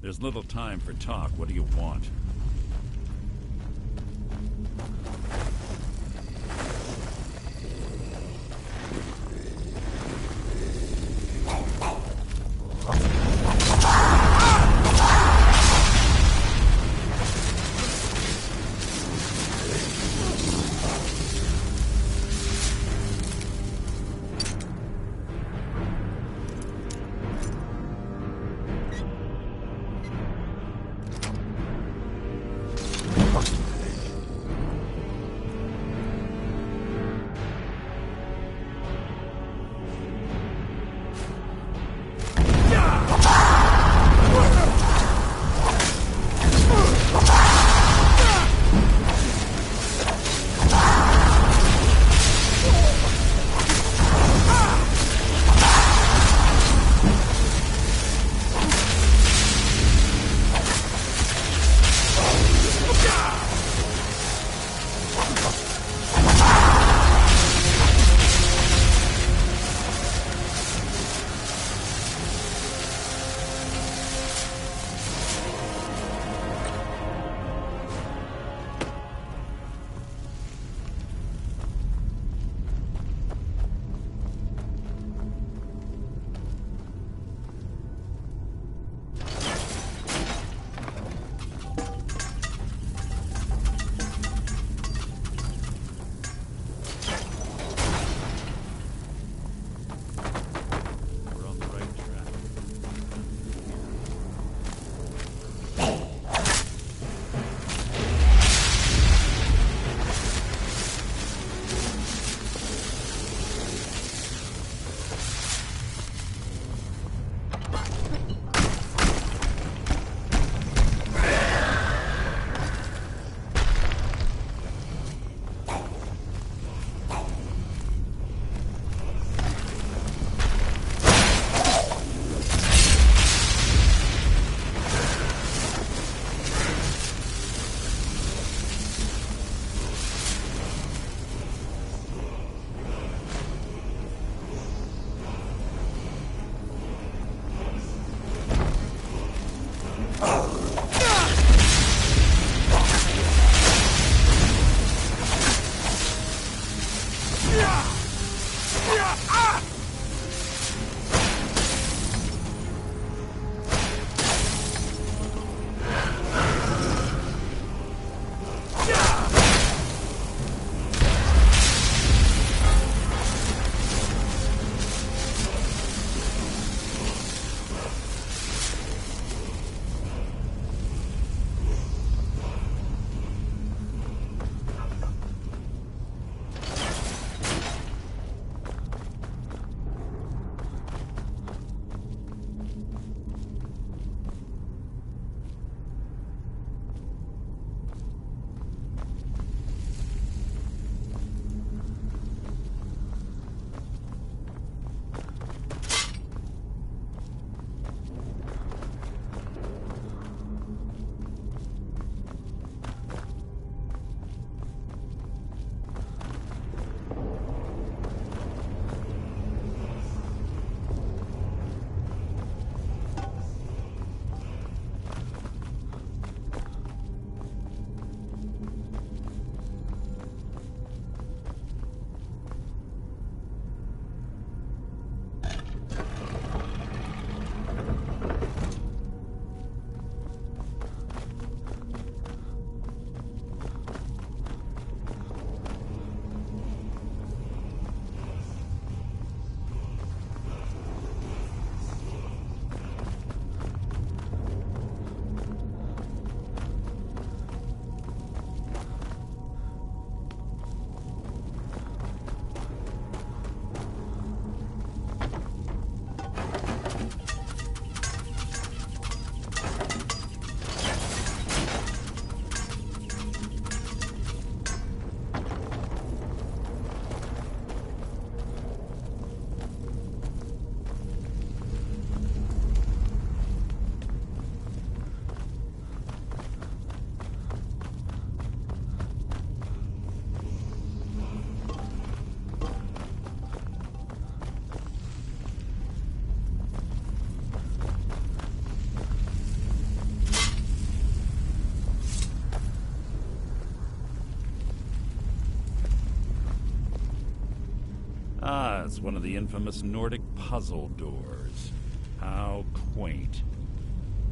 There's little time for talk. What do you want? That's one of the infamous Nordic puzzle doors. How quaint.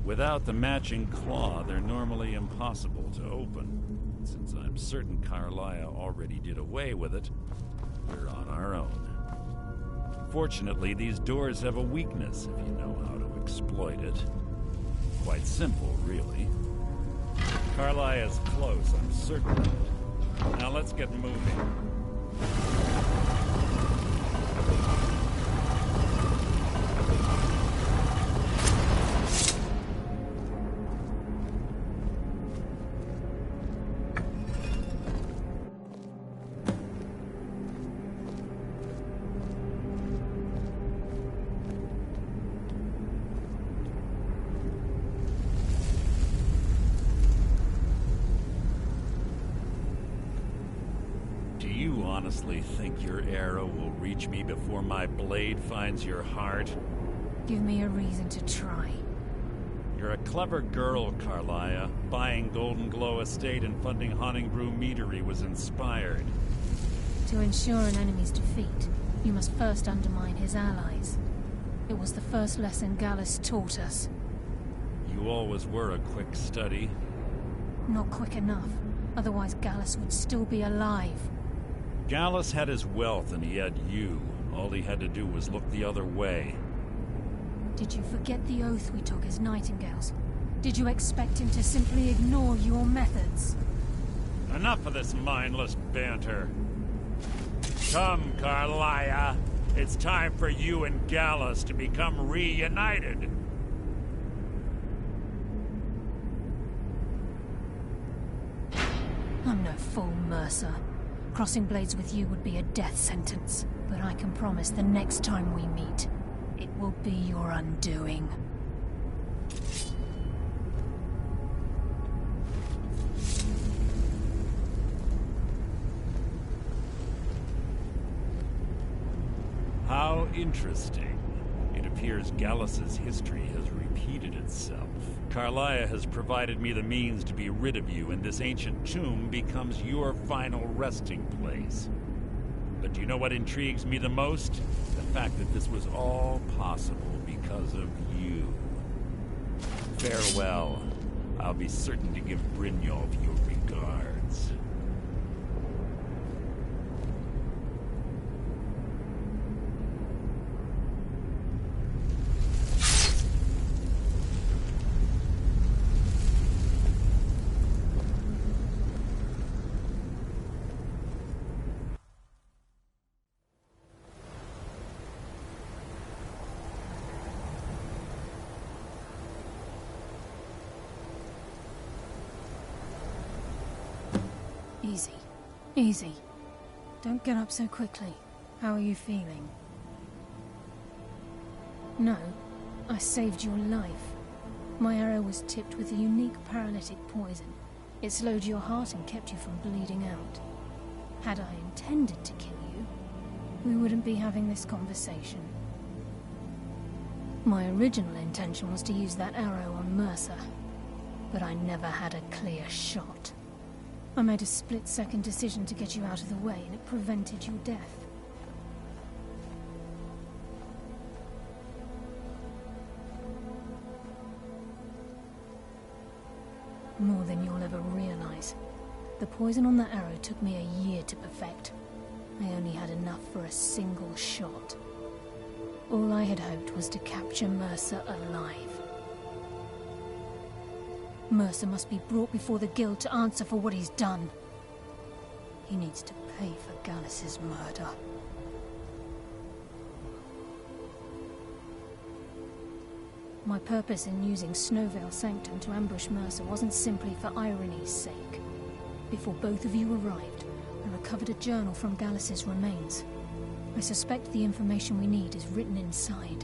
Without the matching claw, they're normally impossible to open. Since I'm certain Carlia already did away with it, we're on our own. Fortunately, these doors have a weakness if you know how to exploit it. Quite simple, really. Carlia is close, I'm certain of it. Now let's get moving. Honestly think your arrow will reach me before my blade finds your heart? Give me a reason to try. You're a clever girl, Carlia. Buying Golden Glow Estate and funding Honningbrew Meadery was inspired. To ensure an enemy's defeat, you must first undermine his allies. It was the first lesson Gallus taught us. You always were a quick study. Not quick enough. Otherwise Gallus would still be alive. Gallus had his wealth and he had you. All he had to do was look the other way. Did you forget the oath we took as Nightingales? Did you expect him to simply ignore your methods? Enough of this mindless banter. Come, Carlia. It's time for you and Gallus to become reunited. I'm no fool, Mercer. Crossing blades with you would be a death sentence, but I can promise the next time we meet, it will be your undoing. How interesting. It appears Gallus's history has repeated itself. Carlia has provided me the means to be rid of you, and this ancient tomb becomes your final resting place. But do you know what intrigues me the most? The fact that this was all possible because of you. Farewell. I'll be certain to give Brynjolf your regards. Easy. Easy. Don't get up so quickly. How are you feeling? No, I saved your life. My arrow was tipped with a unique paralytic poison. It slowed your heart and kept you from bleeding out. Had I intended to kill you, we wouldn't be having this conversation. My original intention was to use that arrow on Mercer, but I never had a clear shot. I made a split-second decision to get you out of the way, and it prevented your death. More than you'll ever realize. The poison on that arrow took me a year to perfect. I only had enough for a single shot. All I had hoped was to capture Mercer alive. Mercer must be brought before the Guild to answer for what he's done. He needs to pay for Gallus's murder. My purpose in using Snowveil Sanctum to ambush Mercer wasn't simply for irony's sake. Before both of you arrived, I recovered a journal from Gallus's remains. I suspect the information we need is written inside.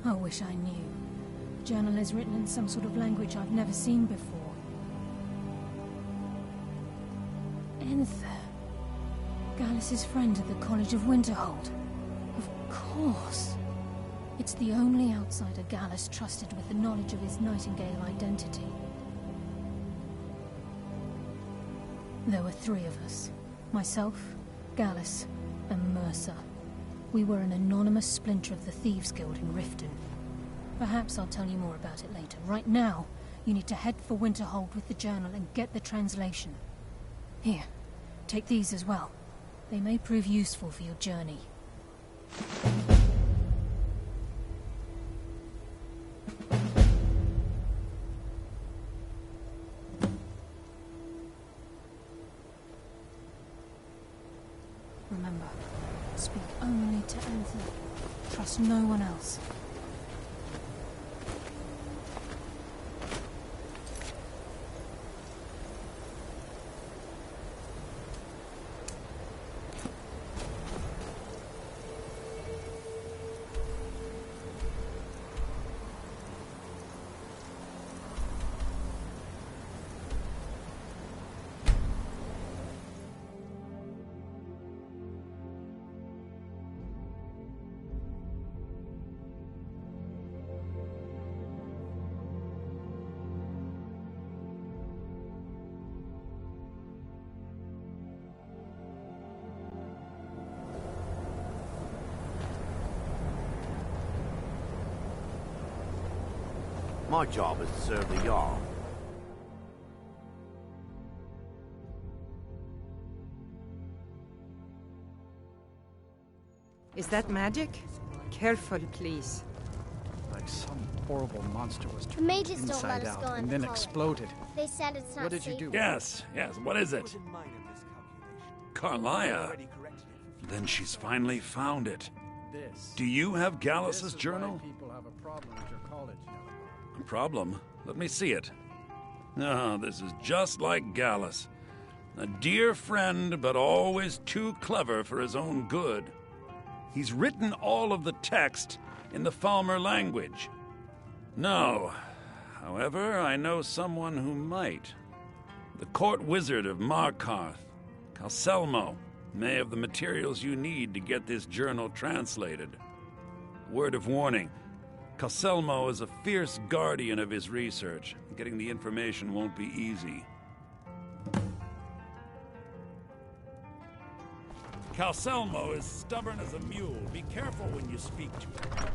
I wish I knew. The journal is written in some sort of language I've never seen before. Enther. Gallus's friend at the College of Winterhold. Of course. It's the only outsider Gallus trusted with the knowledge of his Nightingale identity. There were 3 of us. Myself, Gallus and Mercer. We were an anonymous splinter of the Thieves Guild in Riften. Perhaps I'll tell you more about it later. Right now, you need to head for Winterhold with the journal and get the translation. Here, take these as well. They may prove useful for your journey. Remember, speak only to Anthony. Trust no one else. My job is to serve the Jarl. Is that magic? Careful, please. Like some horrible monster was The turned mages don't let inside us go out in and the then college. exploded. They said it's not What did you safe. do? Yes, what is it? Carlia. Then she's finally found it. This. Do you have This Gallus's is why journal? people have a problem at your college, Yellowbone. A problem? Let me see it. Ah, this is just like Gallus. A dear friend, but always too clever for his own good. He's written all of the text in the Falmer language. No. However, I know someone who might. The court wizard of Markarth, Calselmo, may have the materials you need to get this journal translated. Word of warning. Calselmo is a fierce guardian of his research. Getting the information won't be easy. Calselmo is stubborn as a mule. Be careful when you speak to him.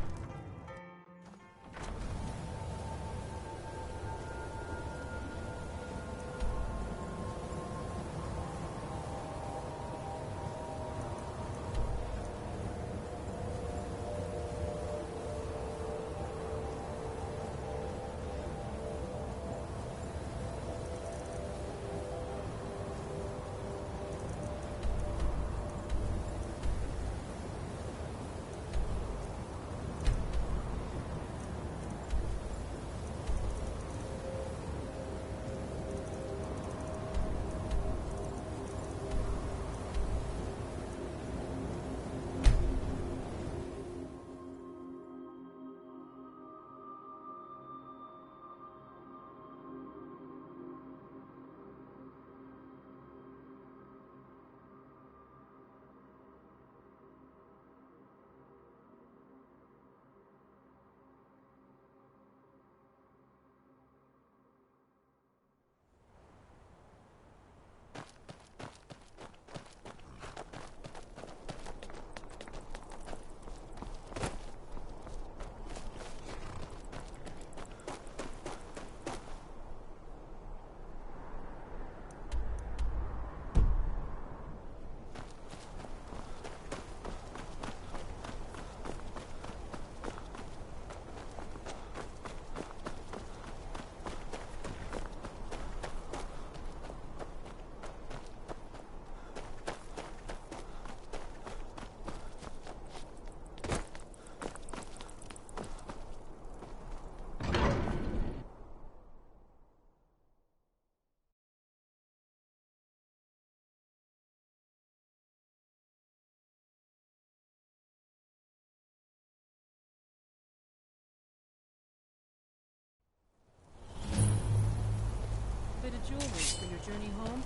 Bit of jewelry for your journey home?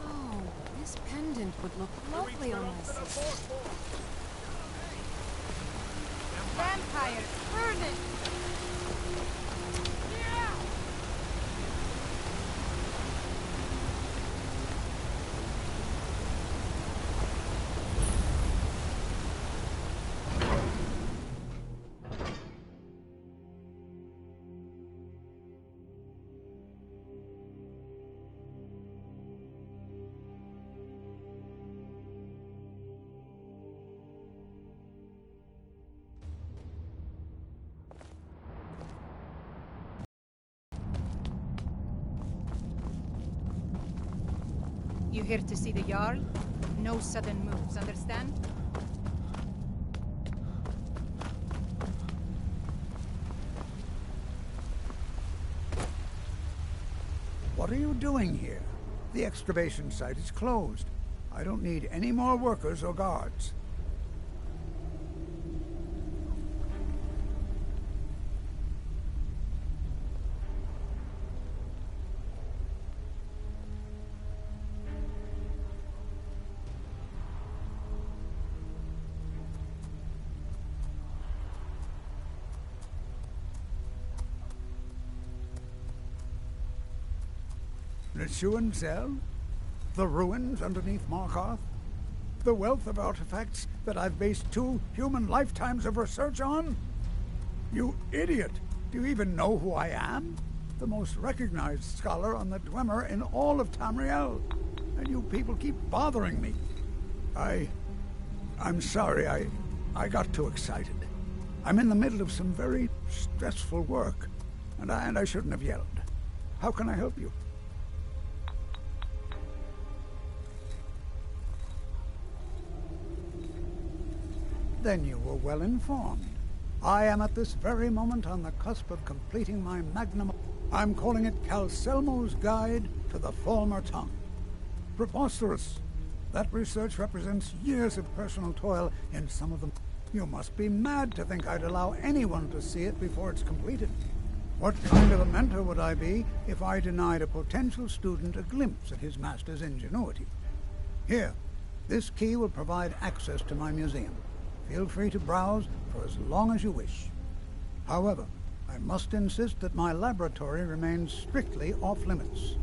Oh, this pendant would look lovely on my sister. Vampire, burn it! You here to see the Jarl? No sudden moves, understand? What are you doing here? The excavation site is closed. I don't need any more workers or guards. Lechuan Zell? The ruins underneath Markarth? The wealth of artifacts that I've based 2 human lifetimes of research on? You idiot! Do you even know who I am? The most recognized scholar on the Dwemer in all of Tamriel. And you people keep bothering me. I'm sorry, I got too excited. I'm in the middle of some very stressful work, and I shouldn't have yelled. How can I help you? Then you were well informed. I am at this very moment on the cusp of completing my magnum. I'm calling it Calselmo's Guide to the Falmer Tongue. Preposterous! That research represents years of personal toil in some of them. You must be mad to think I'd allow anyone to see it before it's completed. What kind of a mentor would I be if I denied a potential student a glimpse at his master's ingenuity? Here, this key will provide access to my museum. Feel free to browse for as long as you wish. However, I must insist that my laboratory remains strictly off-limits.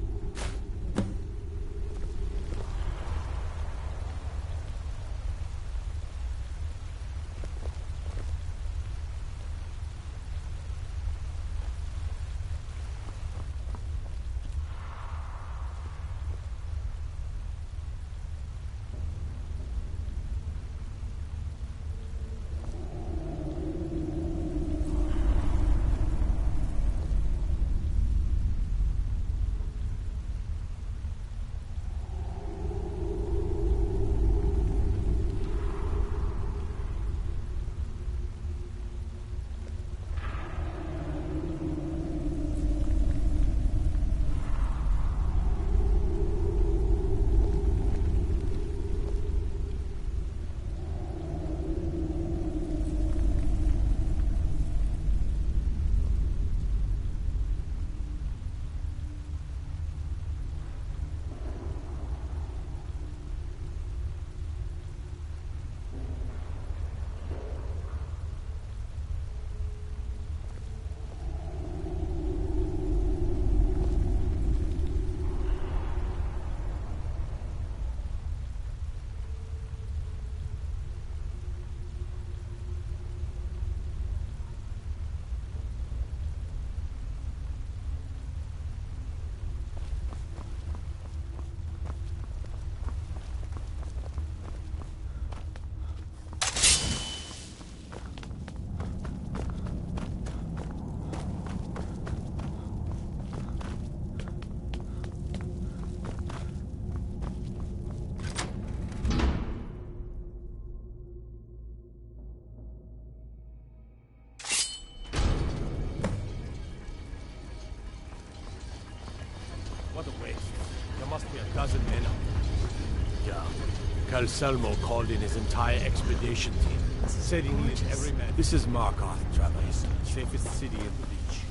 What a waste. There must be a dozen men out there. Yeah. Calselmo called in his entire expedition team. Said he needs every man. This is Markarth, travelers. Safest city in the Reach.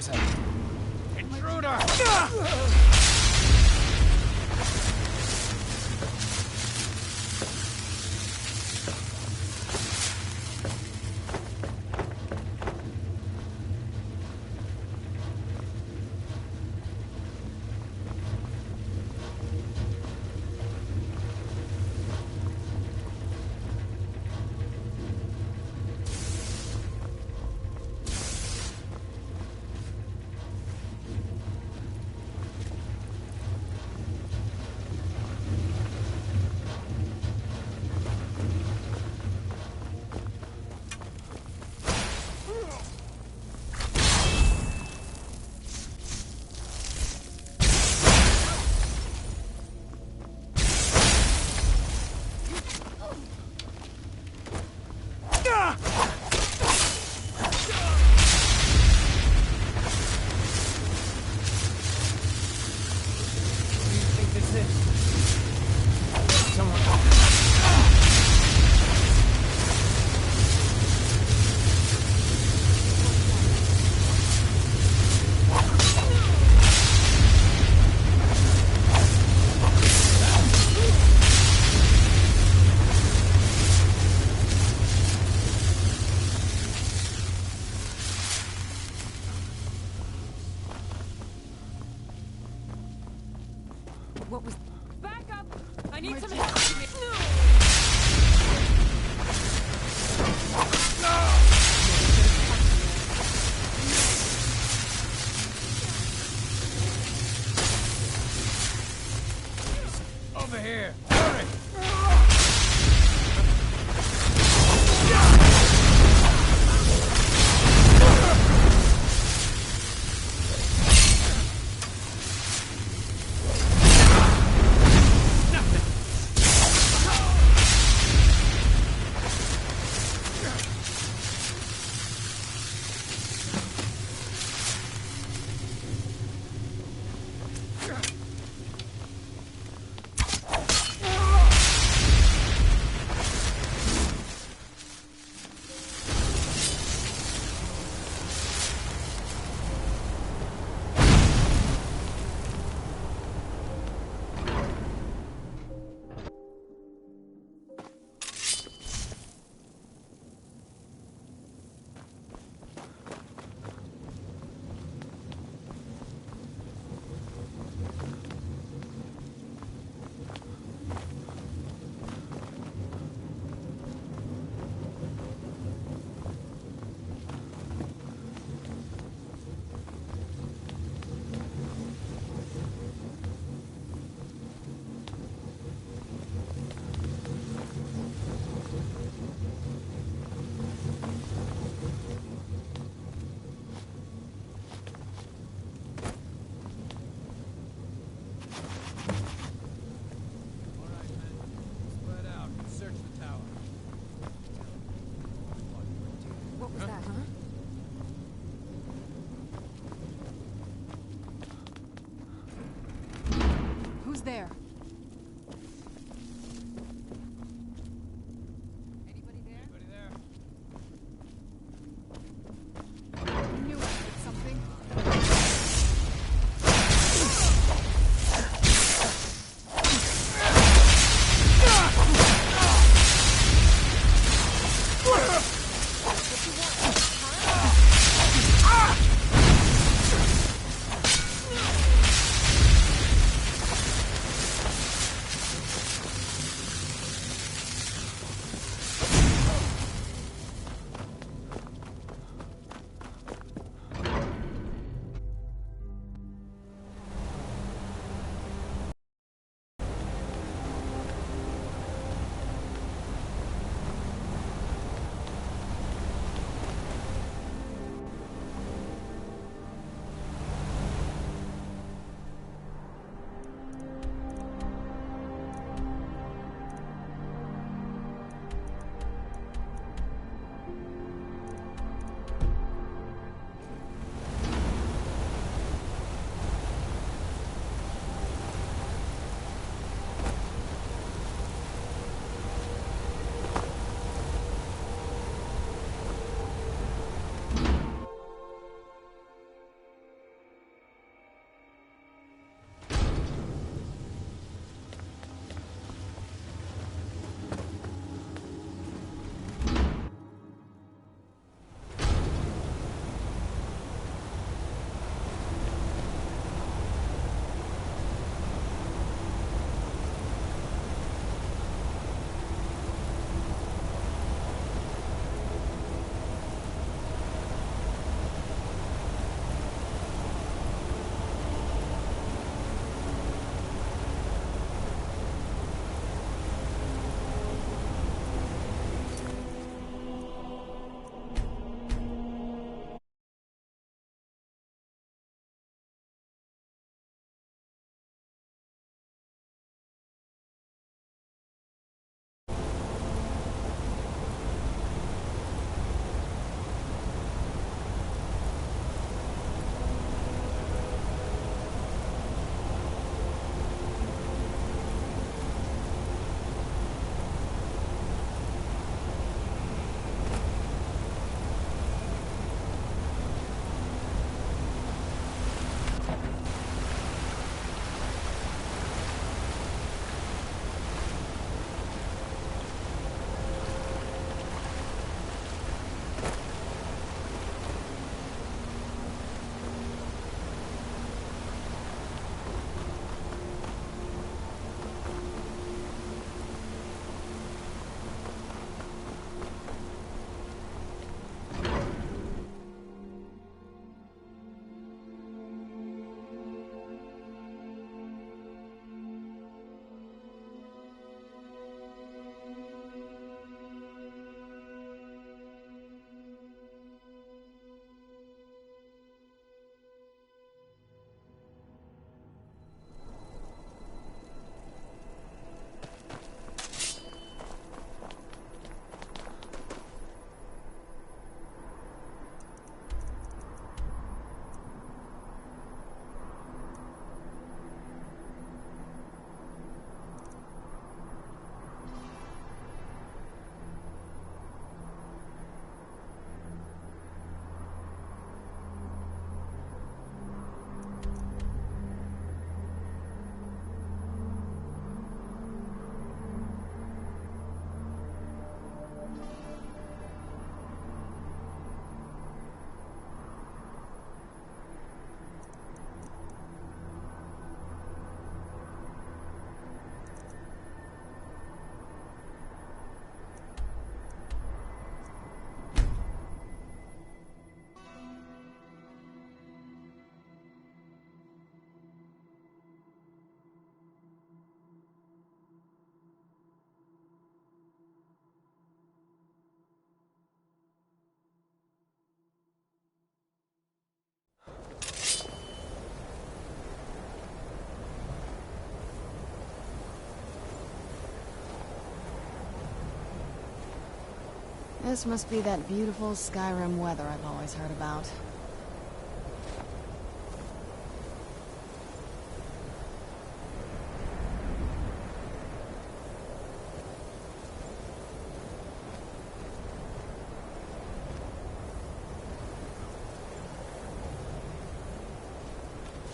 was that? Intruder! What was... Back up! I need some help! Over here! Hurry! This must be that beautiful Skyrim weather I've always heard about.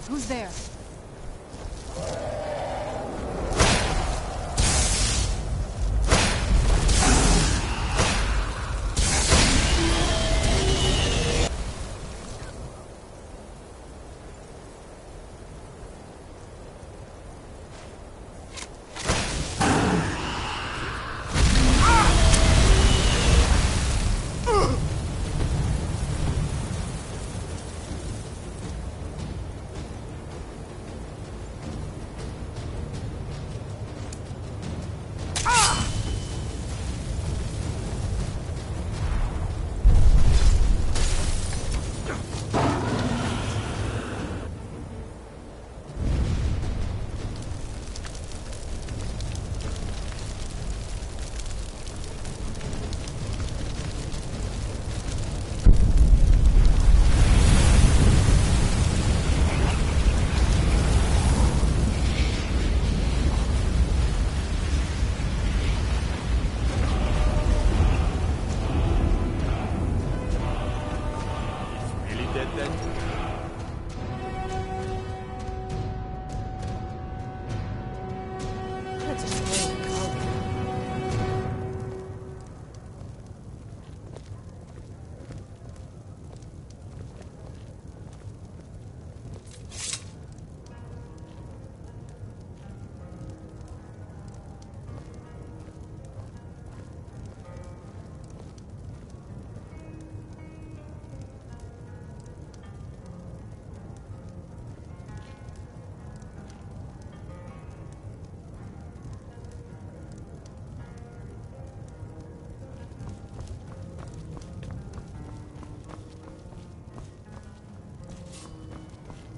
Who's there?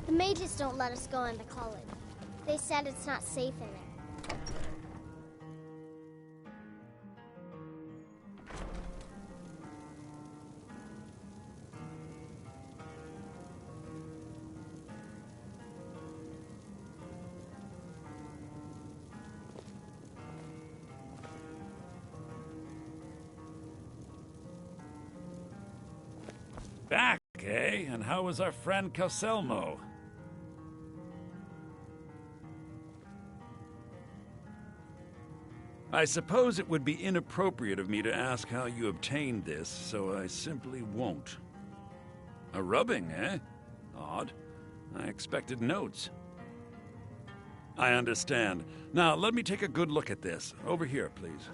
The mages don't let us go in the college. They said it's not safe in there. Back, eh? And how was our friend Calselmo? I suppose it would be inappropriate of me to ask how you obtained this, so I simply won't. A rubbing, eh? Odd. I expected notes. I understand. Now, let me take a good look at this. Over here, please.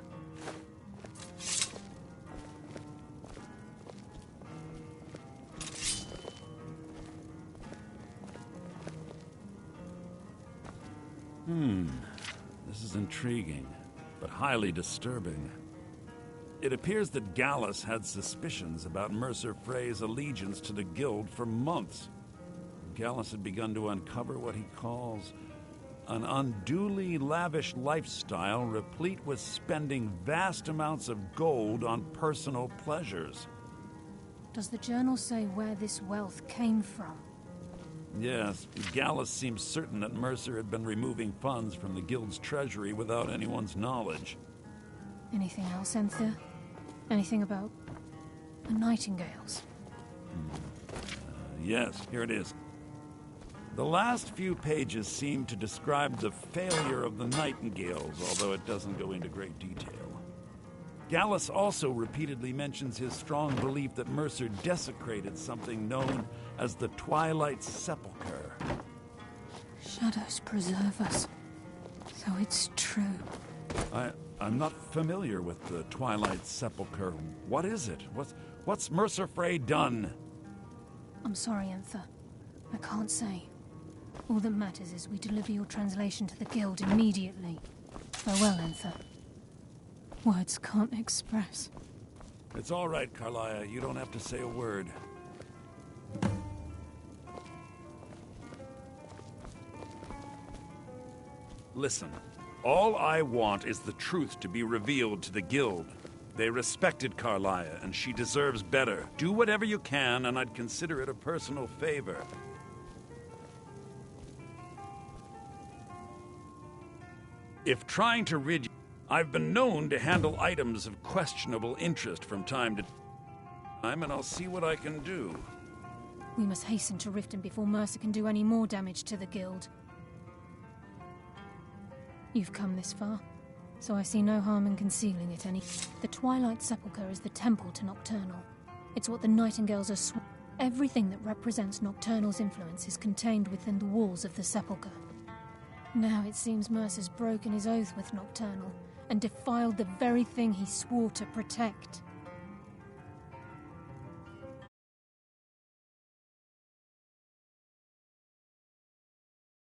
This is intriguing, but highly disturbing. It appears that Gallus had suspicions about Mercer Frey's allegiance to the Guild for months. Gallus had begun to uncover what he calls an unduly lavish lifestyle replete with spending vast amounts of gold on personal pleasures. Does the journal say where this wealth came from? Yes, Gallus seems certain that Mercer had been removing funds from the Guild's treasury without anyone's knowledge. Anything else, Enthir? Anything about the Nightingales? Yes, here it is. The last few pages seem to describe the failure of the Nightingales, although it doesn't go into great detail. Gallus also repeatedly mentions his strong belief that Mercer desecrated something known as the Twilight Sepulchre. Shadows preserve us. So it's true. I'm not familiar with the Twilight Sepulchre. What is it? What's Mercer Frey done? I'm sorry, Enthir. I can't say. All that matters is we deliver your translation to the Guild immediately. Farewell, Enthir. Words can't express. It's all right, Carlia. You don't have to say a word. Listen, all I want is the truth to be revealed to the Guild. They respected Carlia, and she deserves better. Do whatever you can, and I'd consider it a personal favor. If trying to rid you... I've been known to handle items of questionable interest from time to time, and I'll see what I can do. We must hasten to Riften before Mercer can do any more damage to the Guild. You've come this far, so I see no harm in concealing it any. The Twilight Sepulchre is the temple to Nocturnal. It's what the Nightingales are Everything that represents Nocturnal's influence is contained within the walls of the Sepulchre. Now it seems Mercer's broken his oath with Nocturnal, and defiled the very thing he swore to protect.